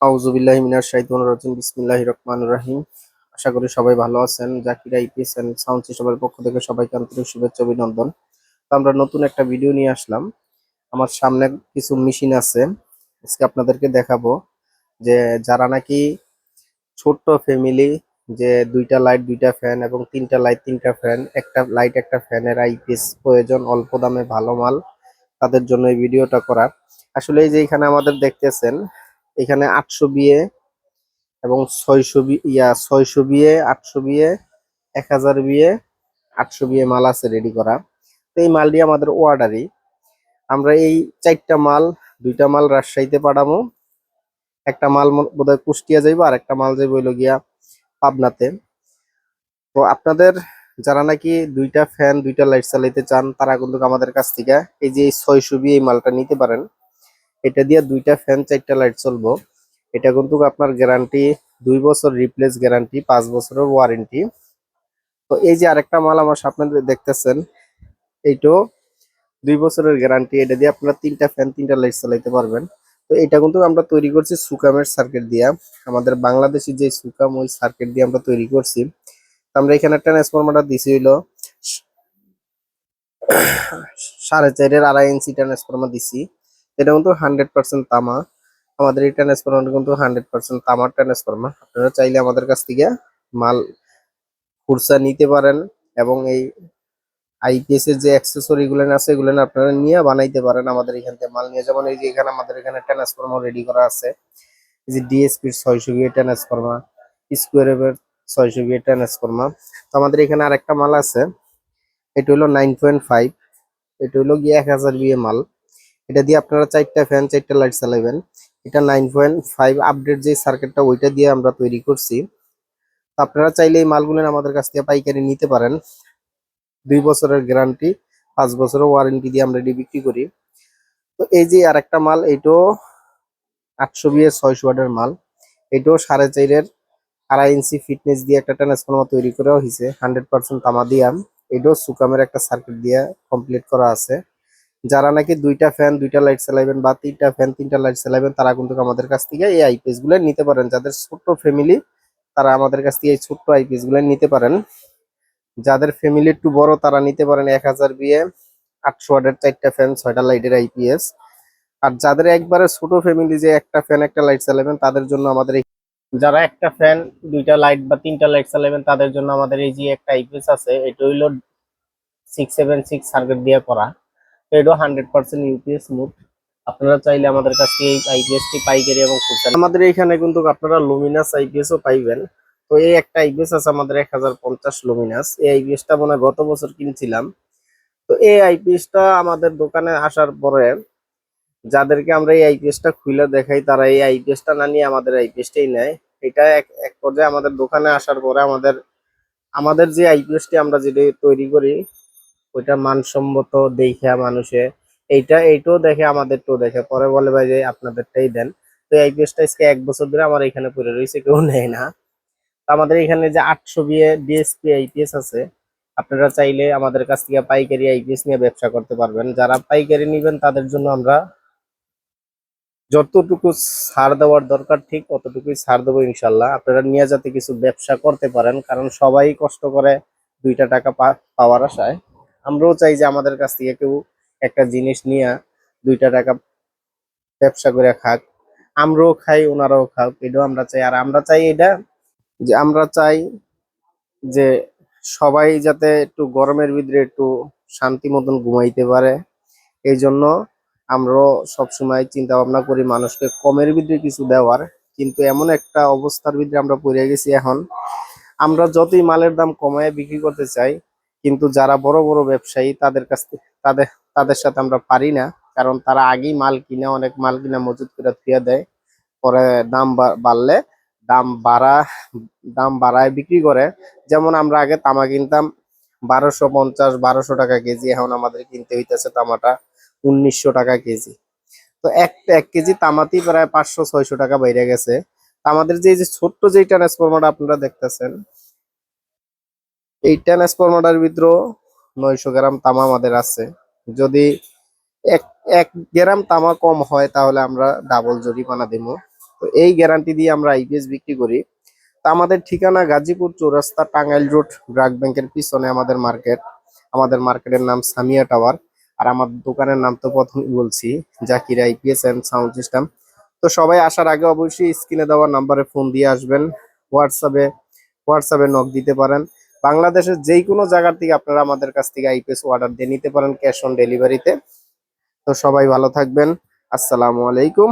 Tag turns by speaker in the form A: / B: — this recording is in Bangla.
A: আউযুবিল্লাহি মিনাশ শাইতানির রাজিম বিসমিল্লাহির রহমানির রহিম। আশা করি সবাই ভালো আছেন। জাকির আইপিএস এন্ড সাউন্ড সিস্টেমের পক্ষ থেকে সবাইকে আন্তরিক শুভেচ্ছা অভিনন্দন। তো আমরা নতুন একটা ভিডিও নিয়ে আসলাম। আমার সামনে কিছু মেশিন আছে, আজকে আপনাদেরকে দেখাবো যে যারা নাকি ছোট্ট ফ্যামিলি, যে দুইটা লাইট দুইটা ফ্যান এবং তিনটা লাইট তিনটা ফ্যান, একটা লাইট একটা ফ্যানের আইপিএস প্রয়োজন, অল্প দামে ভালো মাল, তাদের জন্য এই ভিডিওটা করা। আসলে এই যে এখানে আমাদের দেখতেছেন, এখানে 800 বিয়ে এবং 600 বিয়ে, 800 বিয়ে, 1000 বিয়ে, 800 বিয়ে মাল আছে রেডি করা। তো এই মালটি আমাদের অর্ডারই। আমরা এই চারটা মাল, দুইটা মাল রাজশাহীতে পাঠাবো, একটা মাল বোধহয় কুষ্টিয়া যাইবো, আর একটা মাল যাইবো হইলো গিয়া পাবনাতে। তো আপনাদের যারা নাকি দুইটা ফ্যান দুইটা লাইট চালাইতে চান, তারা কিন্তু আমাদের কাছ থেকে এই যে 600 বিয়ে এই মালটা নিতে পারেন। এটা দিয়ে দুইটা ফ্যান চারটা লাইট চলবো। এটা কিন্তু আপনার গ্যারান্টি 2 বছর, রিপ্লেস গ্যারান্টি 5 বছরের ওয়ারেন্টি। তো এই যে আরেকটা মাল আমার সামনে দেখতেছেন, এইটাও 2 বছরের গ্যারান্টি। এটা দিয়ে আপনারা তিনটা ফ্যান তিনটা লাইট চালাইতে পারবেন। তো এটা কিন্তু আমরা তৈরি করছি সুকামের সার্কিট দিয়া, আমাদের বাংলাদেশি যে সুকাম ওই সার্কিট দিয়ে আমরা তৈরি করছি। তো আমরা এখানে ট্রান্সফরমারটা দিছি হইলো 4.5 2.5 ইঞ্চি ট্রান্সফরমার দিছি। এটা কিন্তু 100% তামা। আমাদের এই ট্রান্সফরমার কিন্তু 100% তামার ট্রান্সফরমার। আপনারা চাইলে আমাদের কাছ থেকে মাল খুরসা নিতে পারেন, এবং এই আইপিএস এর যে অ্যাক্সেসরি গুলো আছে এগুলো আপনারা নিয়ে বানাইতে পারেন আমাদের এখান থেকে মাল নিয়ে। যেমন এই যে এখানে আমাদের এখানে ট্রান্সফরমার রেডি করা আছে, এই যে ডিএসপির 600 বিয়ে ট্রান্সফরমার, স্কোয়ার ওয়েভের 600 বিয়ে ট্রান্সফরমার। তো আমাদের এখানে আরেকটা মাল আছে, এটা হলো 9.5, এটা হলো গিয়ে 1000 বিয়ে মাল। এটা দিয়ে আপনারা চারটা ফ্যান চারটা লাইট চালাবেন। এটা 9.5 আপডেট যে সার্কিটটা ওইটা দিয়ে আমরা তৈরি করছি। তো আপনারা চাইলে এই মালগুলো আমাদের কাছ থেকে পাইকারি নিতে পারেন। 2 বছরের গ্যারান্টি 5 বছরের ওয়ারেন্টি দিয়ে আমরা এটি বিক্রি করি। তো এই যে আরেকটা মাল, এইটাও 800 বিয়ে 600 ওয়াটের মাল। এটাও 4.5 2.5 ইঞ্চি ফিটনেস দিয়ে একটা ট্রান্সফরমার তৈরি করা হয়েছে 100% তামা দিয়া। এটাও সুকামের একটা সার্কিট দিয়ে কমপ্লিট করা আছে। যারা নাকি দুইটা ফ্যান দুইটা লাইট চালাবেন বা তিনটা ফ্যান তিনটা লাইট চালাবেন, তারা কিন্তু আমাদের কাছ থেকে এই আইপিএস গুলো নিতে পারেন। যাদের ছোট্ট ফ্যামিলি, তারা আমাদের কাছ থেকে এই ছোট্ট আইপিএস গুলো নিতে পারেন। যাদের ফ্যামিলি একটু বড়, তারা নিতে পারেন 1000 বিয়ে 800 ওয়াটের চারটা ফ্যান ছয়টা লাইটের আইপিএস। আর যাদের একবারে ছোট ফ্যামিলি, যে একটা ফ্যান একটা লাইট চালাবেন, তাদের জন্য আমাদের যারা একটা ফ্যান দুইটা লাইট বা তিনটা লাইট চালাবেন, তাদের জন্য আমাদের এই যে একটা আইপিএস আছে, এটা হইলো 676 সার্কিট দিয়ে করা। এটা 100% ইউপিএস স্মুথ। আপনারা চাইলে আমাদের কাছ থেকে এই আইপিএস টি পাইকারি এবং খুচরা আমাদের এখানে কিন্তু আপনারা লুমিনাস আইপিএস ও পাইবেন। তো এই একটা আইপিএস আছে আমাদের 1050 লুমিনাস। এই আইপিএস টা মনে হয় গত বছর কিনছিলাম। তো এই আইপিএস টা আমাদের দোকানে আসার পরে যাদেরকে আমরা এই আইপিএস টা খুলে দেখাই, তারা এই আইপিএস টা না নিয়ে আমাদের আইপিএস টাই নেয়। এটা এক এক পর্যায়ে আমাদের দোকানে আসার পরে আমাদের আমাদের যে আইপিএস টি আমরা যেটা তৈরি করি, ওইটা মানসম্মত দেখে মানুষে এইটাও দেখে, আমাদেরটাও দেখে, পরে বলে ভাই যে আপনাদেরটাই দেন। তো এই আইপিএসটা আজকে 1 বছর ধরে আমার এখানে পড়ে রয়েছে, কেউ নেয় না। তো আমাদের এখানে যে 800 বিয়ে ডিএসপি আইপিএস আছে, আপনারা চাইলে আমাদের কাছ থেকে পাইকারি আইপিএস নিয়ে ব্যবসা করতে পারবেন। যারা পাইকারি নেবেন তাদের জন্য আমরা যতটুকু ছাড় দেওয়ার দরকার ঠিক অতটুকুই ছাড় দেবো ইনশাল্লাহ। আপনারা নিয়ে যাতে কিছু ব্যবসা করতে পারেন, কারণ সবাই কষ্ট করে দুইটা টাকা পাওয়ার আশায়। আমরাও চাই যে আমাদের কাছ থেকে কেউ একটা জিনিস নিয়ে 2টা টাকা ব্যবসা করে খাক, আমরাও খাই ওনারাও খাক, এটাও আমরা চাই। আর আমরা চাই এটা, যে আমরা চাই যে সবাই যাতে একটু গরমের ভিতরে একটু শান্তি মতন ঘুমাইতে পারে। এই জন্য আমরাও সবসময় চিন্তা ভাবনা করি মানুষকে কমের ভিতরে কিছু দেওয়ার। কিন্তু এমন একটা অবস্থার ভিতরে আমরা পড়ে গেছি এখন, আমরা যতই মালের দাম কমায় বিক্রি করতে চাই, কিন্তু যারা বড় বড় ব্যবসায়ী, তাদের কাছ থেকে তাদের তাদের সাথে আমরা পারি না। কারণ তারা আগেই মাল কিনে, অনেক মাল কিনে মজুত করে থুয়ে দেয়, পরে দাম বাড়লে দাম বাড়া দাম বাড়ায় বিক্রি করে। যেমন আমরা আগে তামা কিনতাম 1250 1200 টাকা কেজি, এখন আমাদের কিনতে হইতেছে তামাটা 1900 টাকা কেজি। তো এক কেজি তামাতেই প্রায় 500 600 টাকা বাইরে গেছে। তো আমাদের যে এই যে ছোট্ট যে ট্রান্সফরমারটা আপনারা দেখতেছেন, এই ট্রান্সফরমারটার ভিতরে 900 গ্রাম তামা আমাদের আছে। যদি এক এক গ্রাম তামা কম হয়, তাহলে আমরা ডাবল জরিমানা দিব। তো এই গ্যারান্টি দিয়ে আমরা আইপিএস বিক্রি করি। তো আমাদের ঠিকানা গাজীপুর চৌরাস্তা, টাঙ্গাইল রোড, ব্র্যাক ব্যাংকের পিছনে আমাদের মার্কেট। আমাদের মার্কেটের নাম সামিয়া টাওয়ার। আর আমার দোকানের নাম তো প্রথমেই বলছি, Zakir IPS and sound system. তো সবাই আসার আগে অবশ্যই স্ক্রিনে দেওয়া নাম্বারে ফোন দিয়ে আসবেন। হোয়াটসঅ্যাপে হোয়াটসঅ্যাপে নক দিতে পারেন। বাংলাদেশের যেই কোনো জায়গার থেকে আপনারা আমাদের কাছ থেকে আইপিএস অর্ডার দিয়ে নিতে পারেন ক্যাশ অন ডেলিভারিতে। তো সবাই ভালো থাকবেন। আসসালামু আলাইকুম।